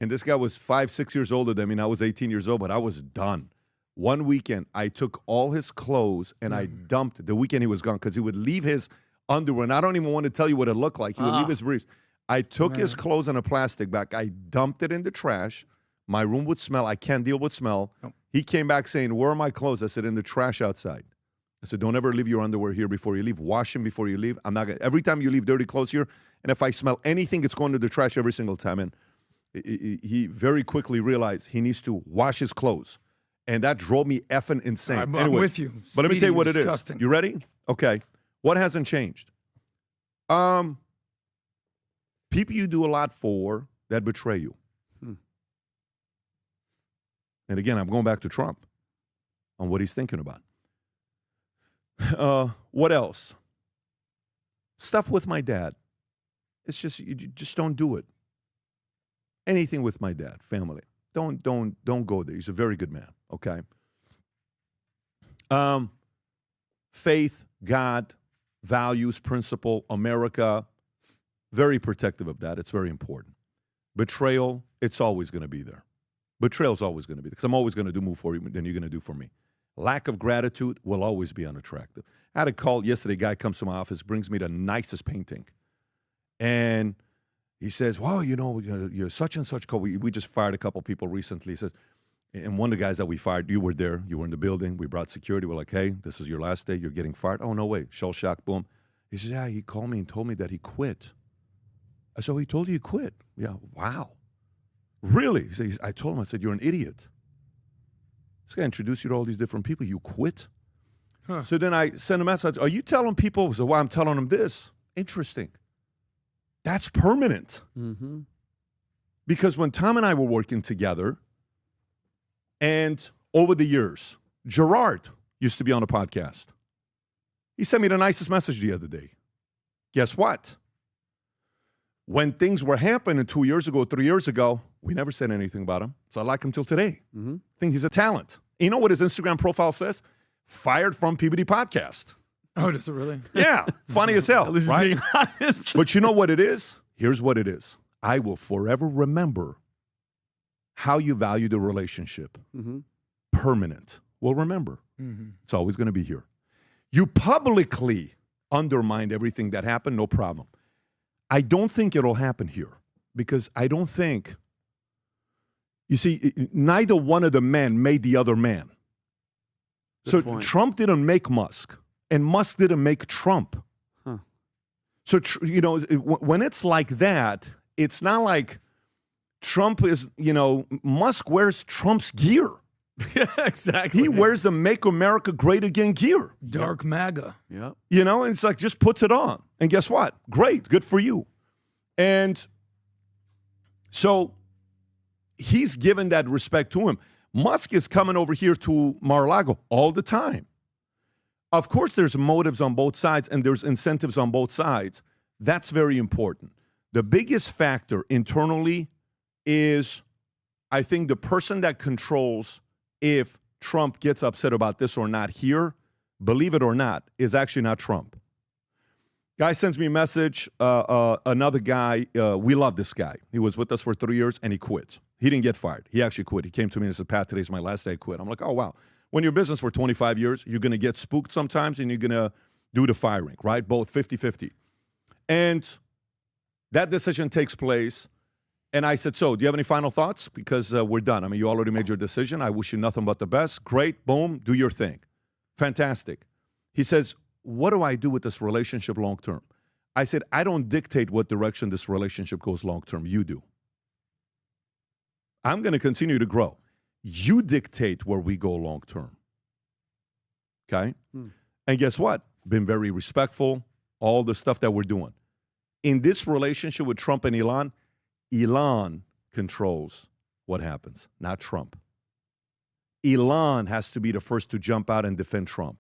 And this guy was 5, 6 years older than me, and I was 18 years old, but I was done. One weekend, I took all his clothes and I dumped the weekend he was gone because he would leave his underwear, and I don't even want to tell you what it looked like. He would leave his briefs. I took his clothes in a plastic bag. I dumped it in the trash. My room would smell. I can't deal with smell. Nope. He came back saying, where are my clothes? I said, in the trash outside. I said, don't ever leave your underwear here before you leave. Wash them before you leave. I'm not gonna. Every time you leave dirty clothes here, and if I smell anything, it's going to the trash every single time. And he very quickly realized he needs to wash his clothes. And that drove me effing insane. I'm with you. But let me tell you what disgusting. it is. You ready? Okay. What hasn't changed? People you do a lot for that betray you. And again, I'm going back to Trump on what he's thinking about. What else? Stuff with my dad. It's just, you just don't do it. Anything with my dad, family. Don't go there. He's a very good man, okay? Faith, God, values, principle, America, very protective of that. It's very important. Betrayal, it's always going to be there. Betrayal's always going to be there because I'm always going to do more for you than you're going to do for me. Lack of gratitude will always be unattractive. I had a call yesterday. A guy comes to my office, brings me the nicest painting. And he says, well, you're such and such. We just fired a couple people recently. He says, and one of the guys that we fired, you were there. You were in the building. We brought security. We're like, hey, this is your last day. You're getting fired. Oh, no way. Shell shock, boom. He says, yeah, he called me and told me that he quit. I said, he told you he quit? Yeah, wow. Really? He says, I told him, I said, you're an idiot. This guy introduced you to all these different people. You quit? Huh. So then I sent a message. Are you telling people? So why I'm telling them this? Interesting. That's permanent. Mm-hmm. Because when Tom and I were working together, and over the years, Gerard used to be on a podcast. He sent me the nicest message the other day. Guess what? When things were happening 2 years ago, 3 years ago, we never said anything about him. So I like him till today. Mm-hmm. I think he's a talent. You know what his Instagram profile says? Fired from PBD Podcast. Oh, does it really? Yeah. Funny as hell, right? Being honest. But you know what it is? Here's what it is. I will forever remember how you value the relationship. Mm-hmm. Permanent. We'll remember. Mm-hmm. It's always going to be here. You publicly undermined everything that happened, no problem. I don't think it'll happen here because I don't think, you see, neither one of the men made the other man. Good point. Trump didn't make Musk, and Musk didn't make Trump. Huh. So, when it's like that, it's not like Trump is, Musk wears Trump's gear. Yeah, exactly. He wears the Make America Great Again gear. Dark MAGA. Yeah. And it's like, just puts it on. And guess what? Great. Good for you. And so he's given that respect to him. Musk is coming over here to Mar-a-Lago all the time. Of course, there's motives on both sides and there's incentives on both sides. That's very important. The biggest factor internally is, I think, the person that controls if Trump gets upset about this or not here, believe it or not, is actually not Trump. Guy sends me a message, another guy, we love this guy. He was with us for 3 years and he quit. He didn't get fired. He actually quit. He came to me and said, Pat, today's my last day, I quit. I'm like, oh, wow. When you're in business for 25 years, you're going to get spooked sometimes and you're going to do the firing, right? Both 50-50. And that decision takes place. And I said, so do you have any final thoughts? Because we're done. I mean, you already made your decision. I wish you nothing but the best. Great. Boom. Do your thing. Fantastic. He says, what do I do with this relationship long term? I said, I don't dictate what direction this relationship goes long term. You do. I'm going to continue to grow. You dictate where we go long term. Okay? And guess what? Been very respectful, all the stuff that we're doing. In this relationship with Trump and Elon controls what happens, not Trump. Elon has to be the first to jump out and defend Trump.